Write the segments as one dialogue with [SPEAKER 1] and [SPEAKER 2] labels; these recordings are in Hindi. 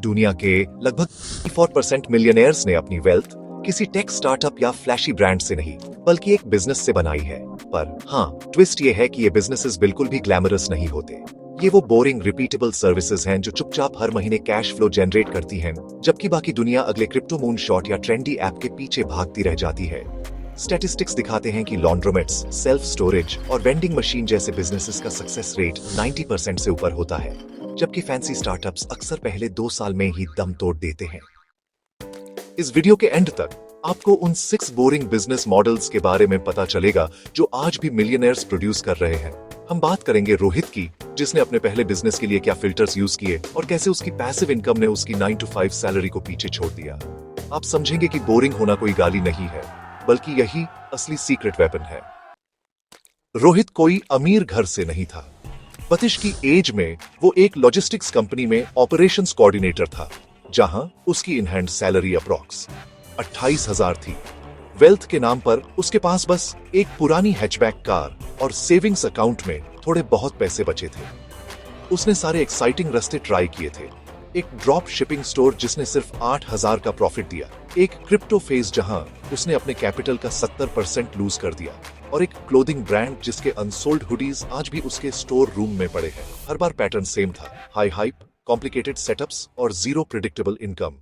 [SPEAKER 1] दुनिया के लगभग 4% मिलियनेयर्स ने अपनी वेल्थ किसी टेक स्टार्टअप या फ्लैशी ब्रांड से नहीं बल्कि एक बिजनेस से बनाई है। पर हाँ, ट्विस्ट ये है कि ये बिजनेसेस बिल्कुल भी ग्लैमरस नहीं होते। ये वो बोरिंग रिपीटेबल सर्विसेज हैं जो चुपचाप हर महीने कैश फ्लो जनरेट करती हैं, जबकि बाकी दुनिया अगले क्रिप्टो मून शॉट या ट्रेंडी ऐप के पीछे भागती रह जाती है। स्टैटिस्टिक्स दिखाते हैं कि लॉन्ड्रोमेट्स, सेल्फ स्टोरेज और वेंडिंग मशीन जैसे बिजनेसेस का सक्सेस रेट 90% से ऊपर होता है, जबकि फैंसी स्टार्टअप्स अक्सर पहले 2 साल में ही दम तोड़ देते हैं। इस वीडियो के एंड तक आपको उन 6 बोरिंग बिजनेस मॉडल्स के बारे में पता चलेगा जो आज भी मिलियनेयर्स प्रोड्यूस कर रहे हैं। हम बात करेंगे रोहित की, जिसने अपने पहले बिजनेस के लिए क्या फिल्टर्स यूज किए और कैसे उसकी पैसिव इनकम ने उसकी 9 to 5 सैलरी को पीछे छोड़ दिया। आप समझेंगे कि बोरिंग होना कोई गाली नहीं है, बल्कि यही असली सीक्रेट वेपन है। रोहित कोई अमीर घर से नहीं था। 25 की एज में वो एक लॉजिस्टिक्स कंपनी में ऑपरेशंस कोऑर्डिनेटर था, जहां उसकी इन हैंड सैलरी अप्रॉक्स 28,000 थी। वेल्थ के नाम पर उसके पास बस एक पुरानी हैचबैक कार और सेविंग्स अकाउंट में थोड़े बहुत पैसे बचे थे। उसने सारे एक्साइटिंग रास्ते ट्राई किए थे। एक ड्रॉप शिपिंग स्टोर जिसने सिर्फ 8,000 का प्रॉफिट दिया, एक क्रिप्टो फेज जहां उसने अपने कैपिटल का 70% लूज कर दिया, और एक क्लोथिंग ब्रांड जिसके अनसोल्ड हुडीज आज भी उसके स्टोर रूम में पड़े हैं। हर बार पैटर्न सेम था, हाई हाइप, कॉम्प्लिकेटेड सेटअप्स और जीरो प्रिडिक्टेबल इनकम।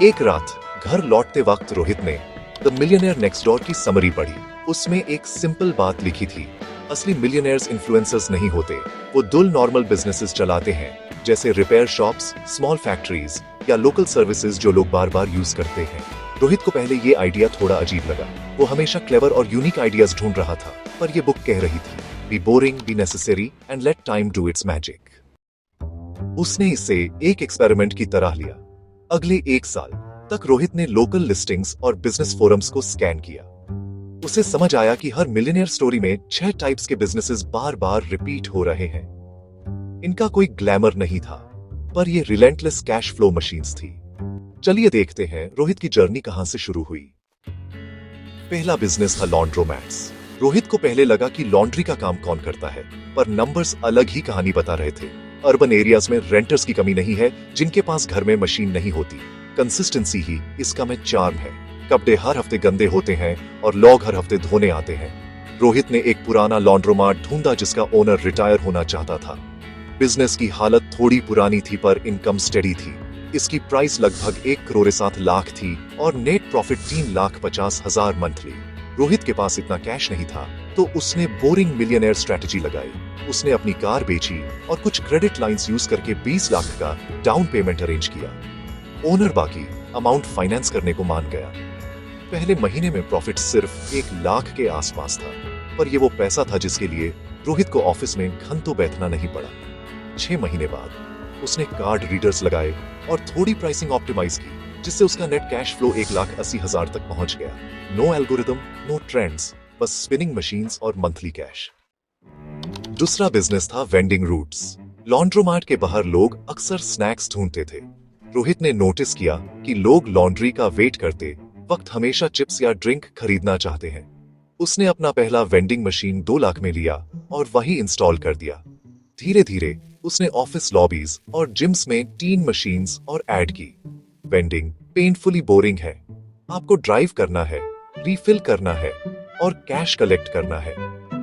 [SPEAKER 1] एक रात घर लौटते वक्त रोहित ने द मिलियनेयर नेक्स्ट डोर की समरी पढ़ी। उसमें एक सिंपल बात लिखी थी, असली मिलियनेयर्स इन्फ्लुएंसर्स नहीं होते, वो दुल नॉर्मल बिजनेसेस चलाते हैं, जैसे रिपेयर शॉप्स, स्मॉल फैक्ट्रीज या लोकल सर्विसेज जो लोग बार बार यूज करते हैं। रोहित को पहले ये आइडिया थोड़ा अजीब लगा। वो हमेशा क्लेवर और यूनिक आइडियाज ढूंढ रहा था, पर ये बुक कह रही थी, be boring, be necessary and let time do it's magic. उसने इसे एक एक्सपेरिमेंट की तरह लिया। अगले 1 साल तक रोहित ने लोकल लिस्टिंग्स और बिजनेस फोरम्स को स्कैन किया। उसे समझ आया कि हर मिलियनेयर स्टोरी में 6 टाइप्स के बिजनेसेस बार बार रिपीट हो रहे हैं। इनका कोई ग्लैमर नहीं था, पर ये रिलेंटलेस कैश फ्लो मशीन्स थी। चलिए देखते हैं रोहित की जर्नी कहां से शुरू हुई। पहला बिजनेस था लॉन्ड्रोमैट्स। रोहित को पहले लगा कि लॉन्ड्री का काम कौन करता है, पर नंबर्स अलग ही कहानी बता रहे थे। अर्बन एरियाज में रेंटर्स की कमी नहीं है जिनके पास घर में मशीन नहीं होती। कंसिस्टेंसी ही इसका में चार्म है। कपड़े हर हफ्ते गंदे होते हैं और लोग हर हफ्ते धोने आते हैं। रोहित ने एक पुराना लॉन्ड्रोमार्ट ढूंढा जिसका ओनर रिटायर होना चाहता था। बिजनेस की हालत थोड़ी पुरानी थी, पर इनकम स्टेडी थी। इसकी प्राइस लगभग 1,07,00,000 थी और नेट प्रॉफिट 3,50,000 मंथली। रोहित के पास इतना कैश नहीं था, तो उसने बोरिंग मिलियनेयर स्ट्रेटजी लगाई। उसने अपनी कार बेची और कुछ क्रेडिट लाइंस यूज करके 20 लाख का डाउन पेमेंट अरेंज किया। ओनर बाकी अमाउंट फाइनेंस करने को मान गया। पहले महीने में प्रॉफिट सिर्फ 1 लाख के आसपास था, पर यह वो पैसा था जिसके लिए रोहित को ऑफिस में घंटों बैठना नहीं पड़ा। 6 महीने बाद उसने कार्ड रीडर्स लगाए और थोड़ी प्राइसिंग ऑप्टिमाइज की, जिससे उसका नेट कैश फ्लो 1,80,000 तक पहुंच गया। नो एल्गोरिदम, नो ट्रेंड्स, बस स्पिनिंग मशीन्स और मंथली कैश। दूसरा बिजनेस था वेंडिंग रूट्स। लॉन्ड्रोमार्ट के बाहर लोग अक्सर स्नैक्स ढूंढते थे। रोहित ने नोटिस किया कि लोग लॉन्ड्री का वेट करते वक्त हमेशा चिप्स या ड्रिंक खरीदना चाहते हैं। उसने अपना पहला वेंडिंग मशीन 2 लाख में लिया और वही इंस्टॉल कर दिया। धीरे धीरे उसने ऑफिस लॉबीज और जिम्स में 3 मशीन्स और ऐड की। वेंडिंग पेनफुली बोरिंग है। आपको ड्राइव करना है, रिफिल करना है और कैश कलेक्ट करना है,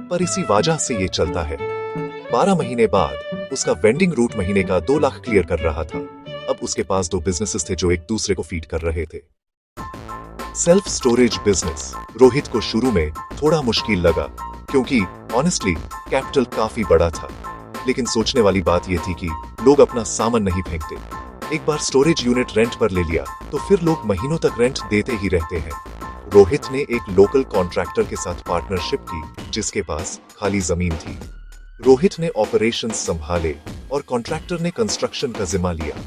[SPEAKER 1] पर इसी वजह से ये चलता है। 12 महीने बाद उसका वेंडिंग रूट महीने का 2 लाख क्लियर कर रहा था। अब उसके पास 2 बिजनेसेस थे जो एक दूसरे को फीड कर रहे थे। सेल्फ स्टोरेज बिजनेस रोहित को शुरू में थोड़ा मुश्किल लगा, क्योंकि ऑनेस्टली कैपिटल काफी बड़ा था। लेकिन सोचने वाली बात यह थी कि लोग अपना सामान नहीं फेंकते। एक बार स्टोरेज यूनिट रेंट पर ले लिया तो फिर लोग महीनों तक रेंट देते ही रहते हैं। रोहित ने एक लोकल कॉन्ट्रैक्टर के साथ पार्टनरशिप की, जिसके पास खाली जमीन थी। रोहित ने ऑपरेशंस संभाले और कॉन्ट्रैक्टर ने कंस्ट्रक्शन का जिम्मा लिया।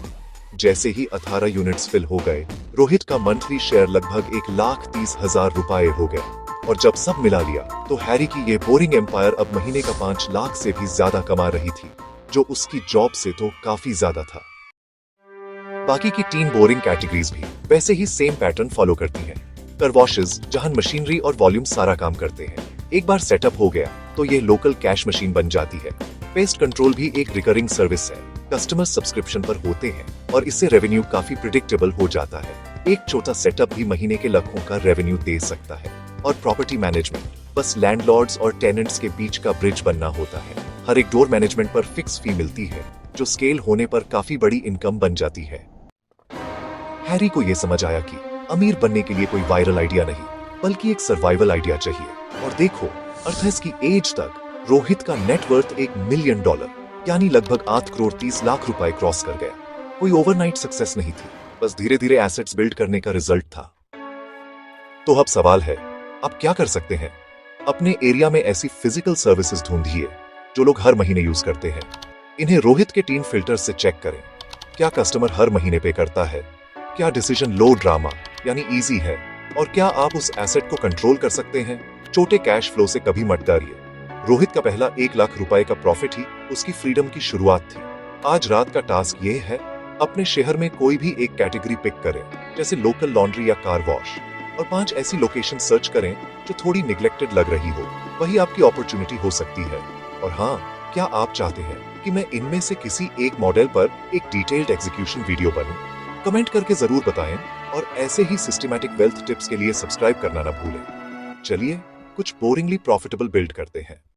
[SPEAKER 1] जैसे ही 18 यूनिट्स फिल हो गए, रोहित का मंथली शेयर लगभग 1,30,000 रुपए हो गया। और जब सब मिला लिया तो हैरी की ये बोरिंग एम्पायर अब महीने का 5 लाख से भी ज्यादा कमा रही थी, जो उसकी जॉब से तो काफी ज्यादा था। बाकी की 3 बोरिंग कैटेगरीज भी वैसे ही सेम पैटर्न फॉलो करती हैं। कार वॉशेस, जहां मशीनरी और वॉल्यूम सारा काम करते हैं। एक बार सेटअप हो गया तो ये लोकल कैश मशीन बन जाती है। पेस्ट कंट्रोल भी एक रिकरिंग सर्विस है। कस्टमर सब्सक्रिप्शन पर होते हैं और इससे रेवेन्यू काफी प्रिडिक्टेबल हो जाता है। एक छोटा सेटअप भी महीने के लाखों का रेवेन्यू दे सकता है। और प्रॉपर्टी मैनेजमेंट बस लैंडलॉर्ड्स और टेनेंट्स के बीच का ब्रिज बनना होता है। हर एक डोर मैनेजमेंट पर फिक्स फी मिलती है, जो स्केल होने पर काफी बड़ी इनकम बन जाती है। हैरी को यह समझ आया कि अमीर बनने के लिए कोई वायरल आइडिया नहीं, बल्कि एक सर्वाइवल आइडिया चाहिए। और देखो, अर्थेस की एज तक रोहित का नेटवर्थ $1 मिलियन यानी लगभग 8 करोड़ 30 लाख रुपए क्रॉस कर गया। कोई ओवरनाइट सक्सेस नहीं थी, बस धीरे धीरे एसेट्स बिल्ड करने का रिजल्ट था। तो अब सवाल है, आप क्या कर सकते हैं? अपने एरिया में ऐसी फिजिकल सर्विसेज ढूंढिए जो लोग हर महीने यूज करते हैं। इन्हें रोहित के 3 फिल्टर से चेक करें। क्या कस्टमर हर महीने पे करता है? क्या डिसीजन लो ड्रामा यानी इजी है? और क्या आप उस एसेट को कंट्रोल कर सकते हैं? छोटे कैश फ्लो से कभी मत डरिए। रोहित का पहला 1 लाख रुपए का प्रॉफिट ही उसकी फ्रीडम की शुरुआत थी। आज रात का टास्क ये है, अपने शहर में कोई भी एक कैटेगरी पिक करें, जैसे लोकल लॉन्ड्री या कार वॉश, और 5 ऐसी लोकेशन सर्च करें जो थोड़ी निग्लेक्टेड लग रही हो। वही आपकी अपॉर्चुनिटी हो सकती है। और हाँ, क्या आप चाहते हैं कि मैं इनमें से किसी एक मॉडल पर एक डिटेल्ड एग्जीक्यूशन वीडियो बनूं? कमेंट करके जरूर बताएं और ऐसे ही सिस्टमैटिक वेल्थ टिप्स के लिए सब्सक्राइब करना ना भूलें। चलिए कुछ बोरिंगली प्रॉफिटेबल बिल्ड करते हैं।